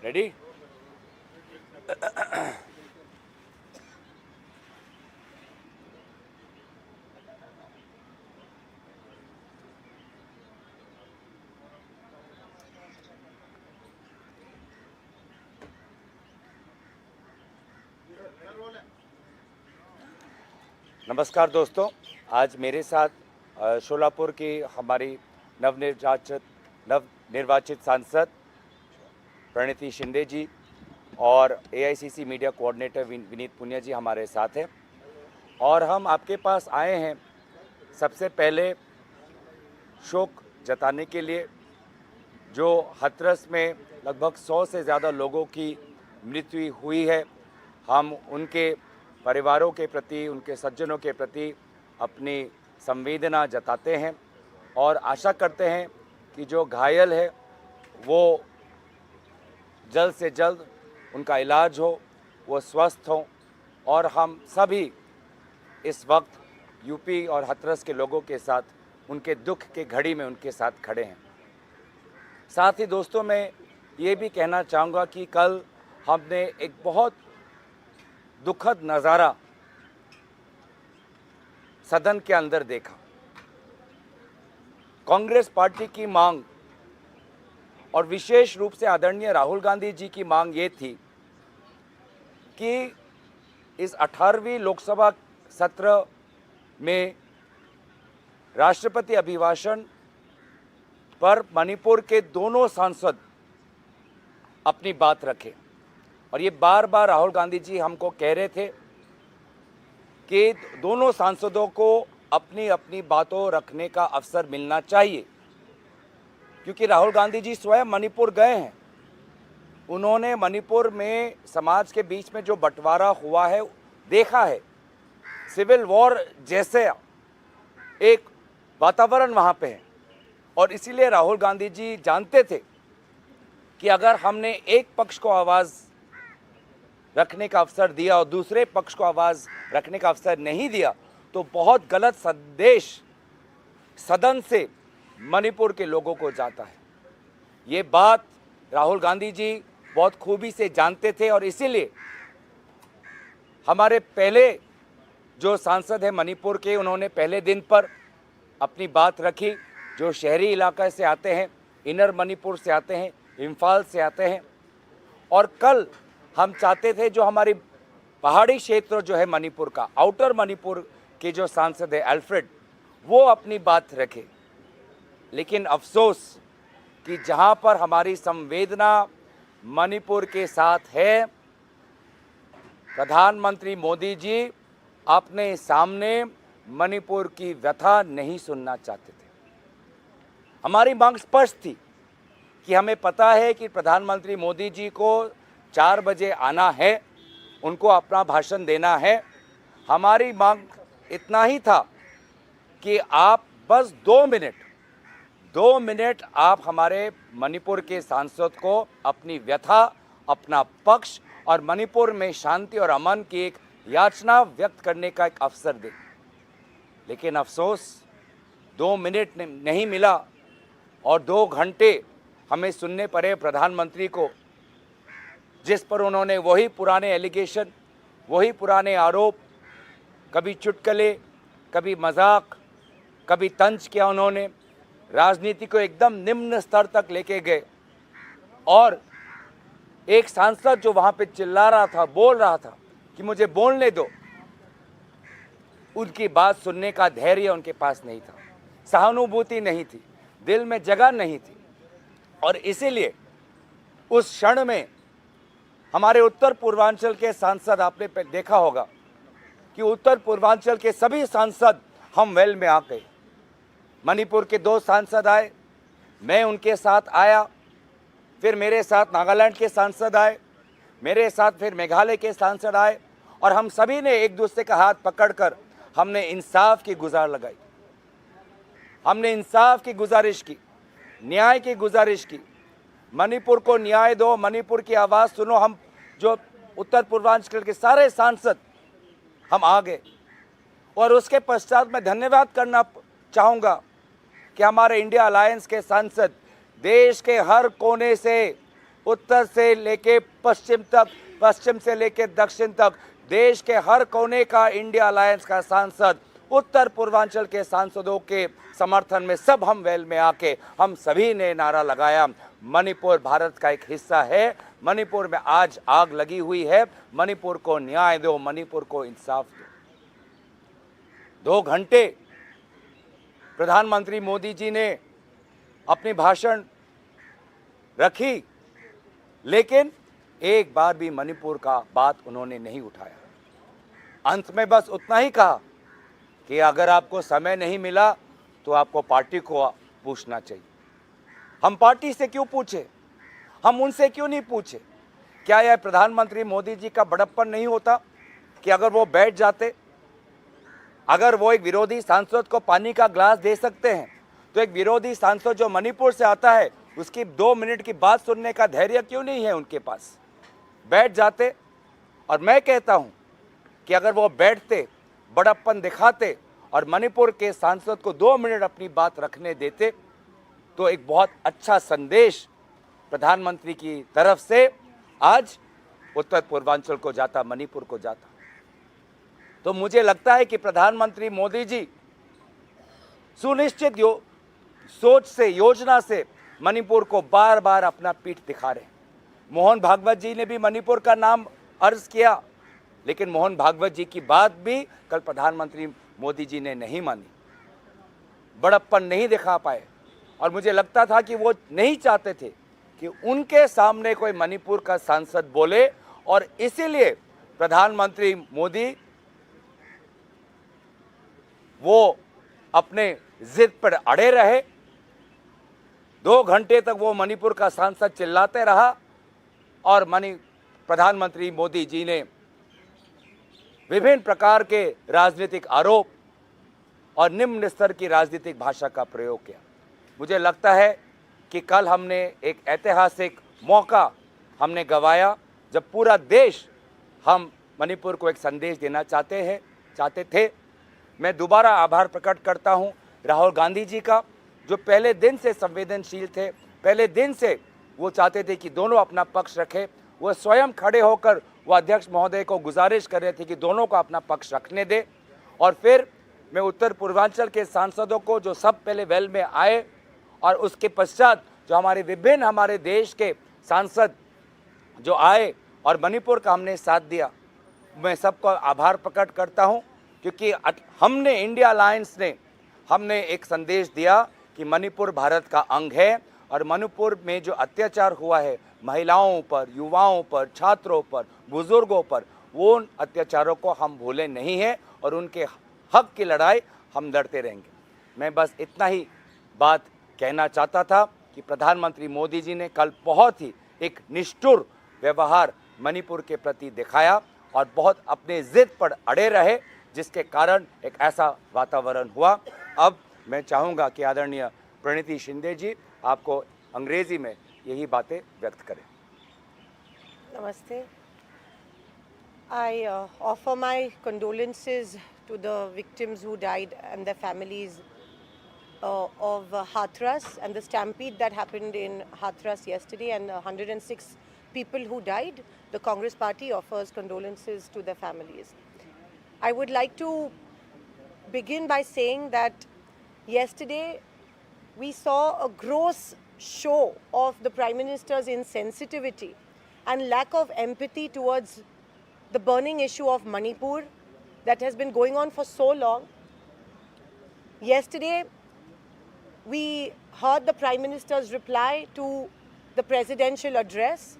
Ready. नमस्कार दोस्तों, आज मेरे साथ शोलापुर की हमारी नवनिर्वाचित सांसद प्रणीति शिंदे जी और AICC media coordinator Vineet Punia ji हमारे साथ हैं। और हम आपके पास आए हैं सबसे पहले शोक जताने के लिए, जो हाथरस में लगभग 100 से ज़्यादा लोगों की मृत्यु हुई है। हम उनके परिवारों के प्रति, उनके सज्जनों के प्रति अपनी संवेदना जताते हैं और आशा करते हैं कि जो घायल है वो जल्द से जल्द उनका इलाज हो, वो स्वस्थ हों। और हम सभी इस वक्त यूपी और हाथरस के लोगों के साथ, उनके दुख के घड़ी में उनके साथ खड़े हैं। साथ ही दोस्तों, मैं ये भी कहना चाहूँगा कि कल हमने एक बहुत दुखद नज़ारा सदन के अंदर देखा। कांग्रेस पार्टी की मांग और विशेष रूप से आदरणीय राहुल गांधी जी की मांग ये थी कि इस 18वीं लोकसभा सत्र में राष्ट्रपति अभिभाषण पर मणिपुर के दोनों सांसद अपनी बात रखें। और ये बार बार राहुल गांधी जी हमको कह रहे थे कि दोनों सांसदों को अपनी अपनी बातों रखने का अवसर मिलना चाहिए, क्योंकि राहुल गांधी जी स्वयं मणिपुर गए हैं। उन्होंने मणिपुर में समाज के बीच में जो बंटवारा हुआ है देखा है। सिविल वॉर जैसे एक वातावरण वहाँ पे है। और इसीलिए राहुल गांधी जी जानते थे कि अगर हमने एक पक्ष को आवाज़ रखने का अवसर दिया और दूसरे पक्ष को आवाज़ रखने का अवसर नहीं दिया तो बहुत गलत संदेश सदन से मणिपुर के लोगों को जाता है। ये बात राहुल गांधी जी बहुत खूबी से जानते थे और इसीलिए हमारे पहले जो सांसद हैं मणिपुर के, उन्होंने पहले दिन पर अपनी बात रखी। जो शहरी इलाके से आते हैं, इनर मणिपुर से आते हैं, इम्फाल से आते हैं। और कल हम चाहते थे जो हमारी पहाड़ी क्षेत्र जो है मणिपुर का, आउटर मणिपुर के जो सांसद है अल्फ्रेड, वो अपनी बात रखे। लेकिन अफसोस कि जहां पर हमारी संवेदना मणिपुर के साथ है, प्रधानमंत्री मोदी जी अपने सामने मणिपुर की व्यथा नहीं सुनना चाहते थे। हमारी मांग स्पष्ट थी कि हमें पता है कि प्रधानमंत्री मोदी जी को 4 बजे आना है, उनको अपना भाषण देना है। हमारी मांग इतना ही था कि आप बस 2 मिनट आप हमारे मणिपुर के सांसद को अपनी व्यथा, अपना पक्ष और मणिपुर में शांति और अमन की एक याचना व्यक्त करने का एक अवसर दें। लेकिन अफसोस 2 मिनट नहीं मिला और 2 घंटे हमें सुनने पड़े प्रधानमंत्री को, जिस पर उन्होंने वही पुराने एलिगेशन, वही पुराने आरोप, कभी चुटकुले, कभी मजाक, कभी तंज किया। उन्होंने राजनीति को एकदम निम्न स्तर तक लेके गए। और एक सांसद जो वहाँ पे चिल्ला रहा था, बोल रहा था कि मुझे बोलने दो, उनकी बात सुनने का धैर्य उनके पास नहीं था, सहानुभूति नहीं थी, दिल में जगह नहीं थी। और इसीलिए उस क्षण में हमारे उत्तर पूर्वांचल के सांसद, आपने देखा होगा कि उत्तर पूर्वांचल के सभी सांसद हम वेल में आ गए। मणिपुर के 2 सांसद आए, मैं उनके साथ आया, फिर मेरे साथ नागालैंड के सांसद आए, मेरे साथ फिर मेघालय के सांसद आए। और हम सभी ने एक दूसरे का हाथ पकड़कर हमने इंसाफ की गुहार लगाई, हमने इंसाफ की गुजारिश की, न्याय की गुजारिश की। मणिपुर को न्याय दो, मणिपुर की आवाज़ सुनो। हम जो उत्तर पूर्वांचल के सारे सांसद हम आ गए। और उसके पश्चात मैं धन्यवाद करना चाहूँगा कि हमारे इंडिया अलायंस के सांसद देश के हर कोने से उत्तर से लेके पश्चिम तक, पश्चिम से लेके दक्षिण तक, देश के हर कोने का इंडिया अलायंस का सांसद, उत्तर पूर्वांचल के सांसदों के समर्थन में सब हम वेल में आके हम सभी ने नारा लगाया, मणिपुर भारत का एक हिस्सा है, मणिपुर में आज आग लगी हुई है, मणिपुर को न्याय दो, मणिपुर को इंसाफ दो। 2 घंटे प्रधानमंत्री मोदी जी ने अपनी भाषण रखी, लेकिन एक बार भी मणिपुर का बात उन्होंने नहीं उठाया। अंत में बस उतना ही कहा कि अगर आपको समय नहीं मिला तो आपको पार्टी को पूछना चाहिए। हम पार्टी से क्यों पूछे, हम उनसे क्यों नहीं पूछे? क्या यह प्रधानमंत्री मोदी जी का बड़प्पन नहीं होता कि अगर वो बैठ जाते, अगर वो एक विरोधी सांसद को पानी का ग्लास दे सकते हैं तो एक विरोधी सांसद जो मणिपुर से आता है उसकी 2 मिनट की बात सुनने का धैर्य क्यों नहीं है उनके पास? बैठ जाते। और मैं कहता हूं कि अगर वो बैठते, बड़प्पन दिखाते और मणिपुर के सांसद को 2 मिनट अपनी बात रखने देते तो एक बहुत अच्छा संदेश प्रधानमंत्री की तरफ से आज उत्तर पूर्वांचल को जाता, मणिपुर को जाता। तो मुझे लगता है कि प्रधानमंत्री मोदी जी सुनिश्चित सोच से, योजना से मणिपुर को बार बार अपना पीठ दिखा रहे हैं। मोहन भागवत जी ने भी मणिपुर का नाम अर्ज किया, लेकिन मोहन भागवत जी की बात भी कल प्रधानमंत्री मोदी जी ने नहीं मानी, बड़प्पन नहीं दिखा पाए। और मुझे लगता था कि वो नहीं चाहते थे कि उनके सामने कोई मणिपुर का सांसद बोले, और इसीलिए प्रधानमंत्री मोदी वो अपने जिद पर अड़े रहे। 2 घंटे तक वो मणिपुर का सांसद चिल्लाते रहा और प्रधानमंत्री मोदी जी ने विभिन्न प्रकार के राजनीतिक आरोप और निम्न स्तर की राजनीतिक भाषा का प्रयोग किया। मुझे लगता है कि कल हमने एक ऐतिहासिक मौका हमने गंवाया, जब पूरा देश हम मणिपुर को एक संदेश देना चाहते थे। मैं दोबारा आभार प्रकट करता हूं राहुल गांधी जी का, जो पहले दिन से संवेदनशील थे, पहले दिन से वो चाहते थे कि दोनों अपना पक्ष रखें। वो स्वयं खड़े होकर वो अध्यक्ष महोदय को गुजारिश कर रहे थे कि दोनों को अपना पक्ष रखने दे। और फिर मैं उत्तर पूर्वांचल के सांसदों को जो सब पहले वेल में आए और उसके पश्चात जो हमारे देश के सांसद जो आए और मणिपुर का हमने साथ दिया, मैं सबको आभार प्रकट करता हूं, क्योंकि हमने इंडिया अलायंस ने हमने एक संदेश दिया कि मणिपुर भारत का अंग है और मणिपुर में जो अत्याचार हुआ है महिलाओं पर, युवाओं पर, छात्रों पर, बुजुर्गों पर, वो उन अत्याचारों को हम भूले नहीं हैं और उनके हक की लड़ाई हम लड़ते रहेंगे। मैं बस इतना ही बात कहना चाहता था कि प्रधानमंत्री मोदी जी ने कल बहुत ही एक निष्ठुर व्यवहार मणिपुर के प्रति दिखाया और बहुत अपने जिद पर अड़े रहे, जिसके कारण एक ऐसा वातावरण हुआ। अब मैं चाहूँगा कि आदरणीय प्रणीति शिंदे जी आपको अंग्रेजी में यही बातें व्यक्त करें। Namaste. I offer my condolences to the victims who died and their families of Hathras and the stampede that happened in Hathras yesterday, and 106 people who died. The Congress Party offers condolences to their families. I would like to begin by saying that yesterday we saw a gross show of the Prime Minister's insensitivity and lack of empathy towards the burning issue of Manipur that has been going on for so long. Yesterday, we heard the Prime Minister's reply to the presidential address,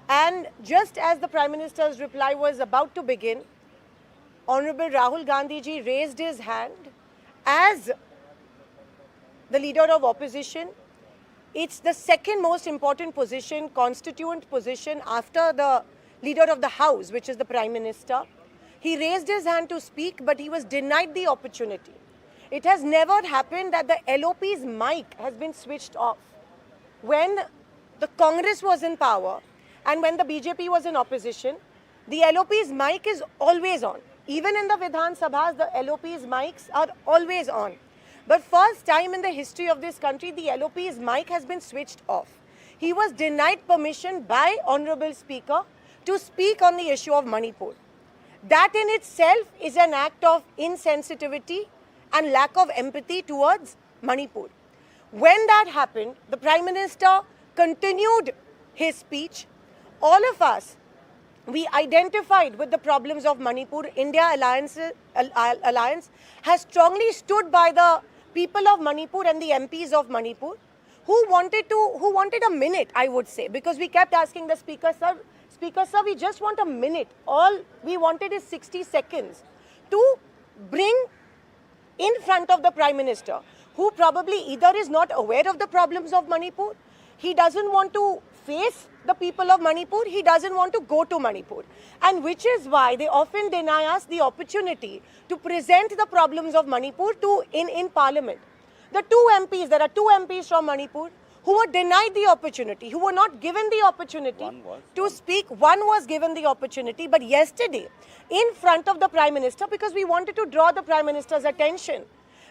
and just as the Prime Minister's reply was about to begin, Honorable Rahul Gandhi ji raised his hand as the leader of opposition. It's the second most important position, constituent position, after the leader of the House, which is the Prime Minister. He raised his hand to speak, but he was denied the opportunity. It has never happened that the LOP's mic has been switched off. When the Congress was in power and when the BJP was in opposition, the LOP's mic is always on. Even in the Vidhan Sabhas, the LOP's mics are always on. But first time in the history of this country, the LOP's mic has been switched off. he was denied permission by Honorable Speaker to speak on the issue of Manipur. That in itself is an act of insensitivity and lack of empathy towards Manipur. When that happened, the Prime Minister continued his speech. All of us, we identified with the problems of Manipur. India Alliance has strongly stood by the people of Manipur and the MPs of Manipur who wanted a minute, I would say, because we kept asking the Speaker, sir, we just want a minute. All we wanted is 60 seconds to bring in front of the Prime Minister, who probably either is not aware of the problems of Manipur, he doesn't want to face the people of Manipur, he doesn't want to go to Manipur. And which is why they often deny us the opportunity to present the problems of Manipur in Parliament. There are two MPs from Manipur who were denied the opportunity, who were not given the opportunity to speak. One was given the opportunity, but yesterday, in front of the Prime Minister, because we wanted to draw the Prime Minister's attention.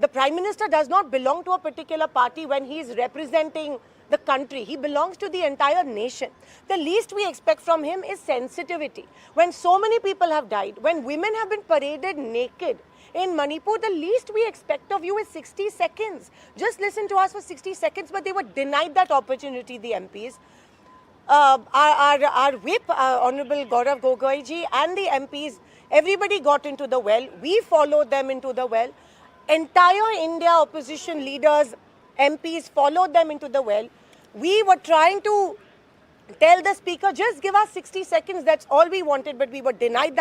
The Prime Minister does not belong to a particular party when he is representing the country. He belongs to the entire nation. The least we expect from him is sensitivity. When so many people have died, when women have been paraded naked in Manipur, the least we expect of you is 60 seconds. Just listen to us for 60 seconds, but they were denied that opportunity, the MPs. Our whip, Honorable Gaurav Gogoi ji, and the MPs, everybody got into the well. We followed them into the well. Entire India opposition leaders, MPs followed them into the well. We were trying to tell the Speaker, just give us 60 seconds, that's all we wanted, but we were denied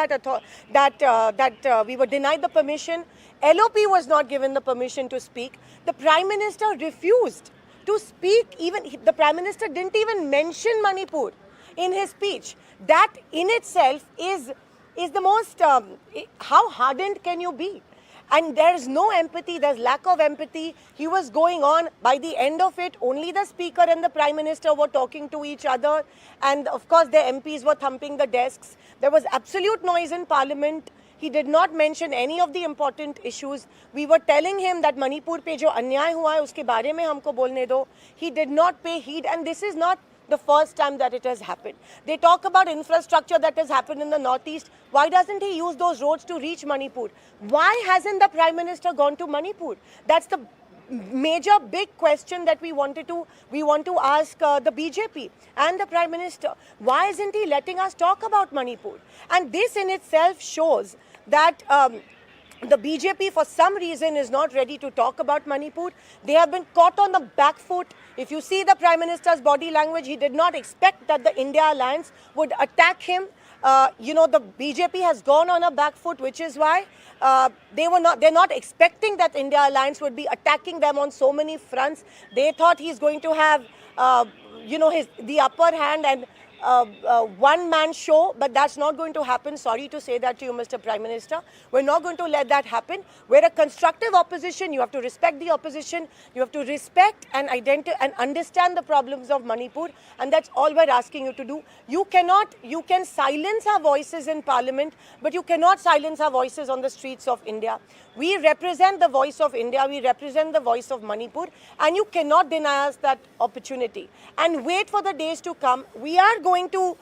we were denied the permission. LOP was not given the permission to speak. The Prime Minister refused to speak. Even the Prime Minister didn't even mention Manipur in his speech. That in itself is the most, how hardened can you be? And there's no empathy, there's lack of empathy. He was going on. By the end of it, only the Speaker and the Prime Minister were talking to each other. And of course, the MPs were thumping the desks. There was absolute noise in Parliament. He did not mention any of the important issues. We were telling him that Manipur pe jo अन्याय हुआ है, उसके बारे में हमको बोलने दो. He did not pay heed, and this is not the first time that it has happened. They talk about infrastructure that has happened in the northeast. Why doesn't he use those roads to reach Manipur? Why hasn't the Prime Minister gone to Manipur? That's the major big question that we want to ask the BJP and the Prime Minister. Why isn't he letting us talk about Manipur? And this in itself shows that the BJP, for some reason, is not ready to talk about Manipur. They have been caught on the back foot. If you see the Prime Minister's body language, he did not expect that the India Alliance would attack him. The BJP has gone on a back foot, which is why they're not expecting that India Alliance would be attacking them on so many fronts. They thought he's going to have, the upper hand and one-man show, but that's not going to happen. Sorry to say that to you, Mr. Prime Minister. We're not going to let that happen. We're a constructive opposition. You have to respect the opposition. You have to respect and understand the problems of Manipur, and that's all we're asking you to do. You can silence our voices in Parliament, but you cannot silence our voices on the streets of India. We represent the voice of India. We represent the voice of Manipur, and you cannot deny us that opportunity. And wait for the days to come. We are going to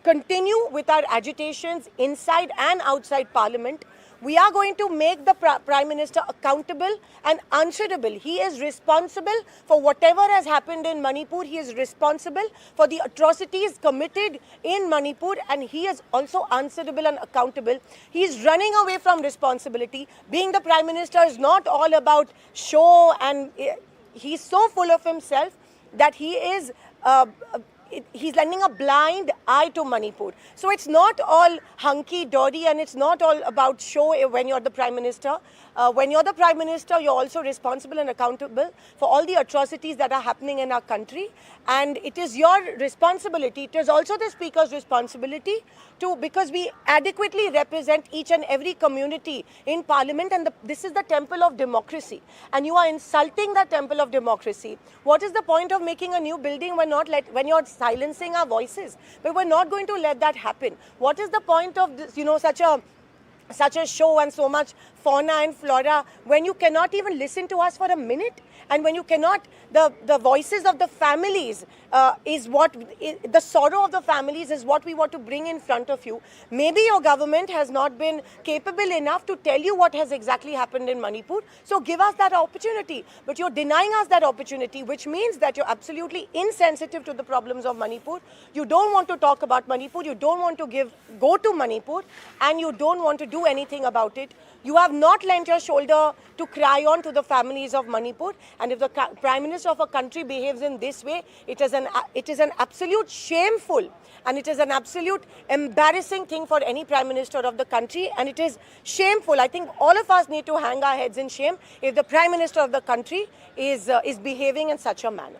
continue with our agitations inside and outside Parliament. We are going to make the Prime Minister accountable and answerable. He is responsible for whatever has happened in Manipur. He is responsible for the atrocities committed in Manipur, and he is also answerable and accountable. He is running away from responsibility. Being the Prime Minister is not all about show, and he's so full of himself that he is he's lending a blind eye to Manipur. So it's not all hunky-dory and it's not all about show when you're the Prime Minister. When you're the Prime Minister, you're also responsible and accountable for all the atrocities that are happening in our country. And it is your responsibility, it is also the Speaker's responsibility because we adequately represent each and every community in Parliament, and this is the temple of democracy. And you are insulting that temple of democracy. What is the point of making a new building when you're silencing our voices? But we're not going to let that happen. What is the point of this, such a such a show and so much fauna and flora, when you cannot even listen to us for a minute, and when you cannot, the voices of the families is what, the sorrow of the families is what we want to bring in front of you. Maybe your government has not been capable enough to tell you what has exactly happened in Manipur, so give us that opportunity. But you're denying us that opportunity, which means that you're absolutely insensitive to the problems of Manipur. You don't want to talk about Manipur, you don't want to go to Manipur, and you don't want to do anything about it. You have not lent your shoulder to cry on to the families of Manipur, and if the Prime Minister of a country behaves in this way, it is an absolute shameful, and it is an absolute embarrassing thing for any Prime Minister of the country, and it is shameful. I think all of us need to hang our heads in shame if the Prime Minister of the country is behaving in such a manner.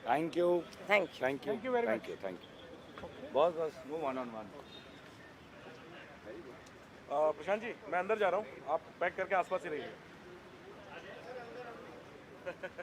Thank you. Thank you. Thank you. Thank you very Thank you. Thank you. Boss, move on. Prashant ji मैं अंदर जा रहा हूँ, आप pack करके आसपास ही रहिए।